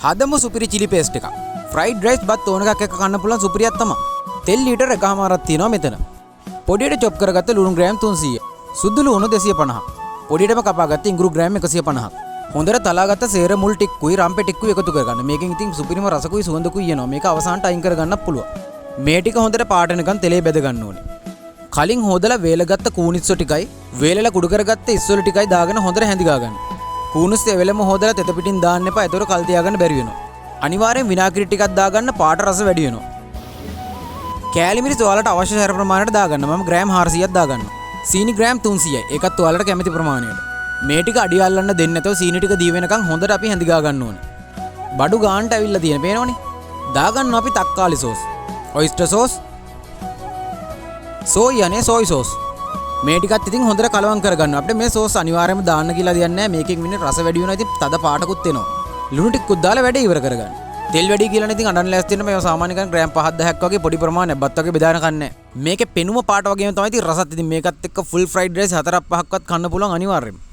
හදමු සුපිරි chili paste එකක්. fried rice බත් ඕන එකක් එක්ක කන්න පුළුවන් සුපිරියක් තමයි. තෙල් ලීටර එකමාරක් තියෙනවා මෙතන. පොඩියට chop කරගත්ත ලුණු ග්‍රෑම් 300. සුදු ලුණු 250. පොඩියටම කපාගත්ත ඉඟුරු ග්‍රෑම් 150ක්. හොඳට තලාගත්ත සේර මුල් ටික්කුයි රම්පේ ටික්කුයි එකතු කරගන්න. මේකෙන් ඉතින් සුපිරිම රසකුයි සුවඳකුයි එනවා. මේක අවසානට අයින් කරගන්නත් පුළුවන්. මේ ටික හොඳට පාටනකන් තෙලේ බෙද ගන්න ඕනේ. කලින් හොදලා වේලගත්ත කූනිස්සෝ ටිකයි වේලලා කුඩු කරගත්ත ඉස්සොල ටිකයි දාගෙන හොඳට හැඳි ගන්න. කූනිස්සෝ වෙලම හොදලා තෙත පිටින් දාන්න එපා. ඒතර කල් තියාගන්න බැරි වෙනවා. අනිවාර්යෙන් විනාගිරි ටිකක් දාගන්න පාට රස වැඩි වෙනවා. කෑලි මිරිස් ඔයාලට අවශ්‍ය සැර ප්‍රමාණයට දාගන්න. මම ග්‍රෑම් 400ක් දාගන්නවා. සීනි ග්‍රෑම් 300යි. ඒකත් ඔයාලට කැමති ප්‍රමාණයට. මේ ටික අඩිය අල්ලන්න දෙන්නේ නැතව සීනි ටික දී වෙනකන් හොඳට අපි හැඳි ගන්න ඕනේ. බඩු ගානට ඇවිල්ලා තියෙන පේනවනේ. දාගන්න අපි තක්කාලි සෝස්, ඔයිස්ටර් සෝස්, සෝයානේ සෝයි සෝස්. මේ ටිකත් ඉතින් හොඳට කලවම් කරගන්න. අපිට මේ සෝස් අනිවාර්යයෙන්ම දාන්න කියලා දෙයක් නැහැ. මේකෙන් වෙන්නේ රස වැඩි වෙනවා. ඉතින් තද පාටකුත් එනවා. ලුණු ටිකකුත් දාලා වැඩේ ඉවර කරගන්න. තෙල් වැඩි කියලා ඉතින් අඬන් ලෑස්ති වෙන මේ සාමාන්‍ය කරන් ග්‍රෑම් 5-10ක් වගේ පොඩි ප්‍රමාණයක් බත් වගේ බෙදාන කන්නේ. මේකේ පෙනුම පාට වගේම තමයි ඉතින් රසත් ඉතින් මේකත් එක්ක ෆුල් ෆ්‍රයිඩ් රයිස් 4-5ක්වත් කන්න පුළුවන් අනිවාර්යයෙන්ම.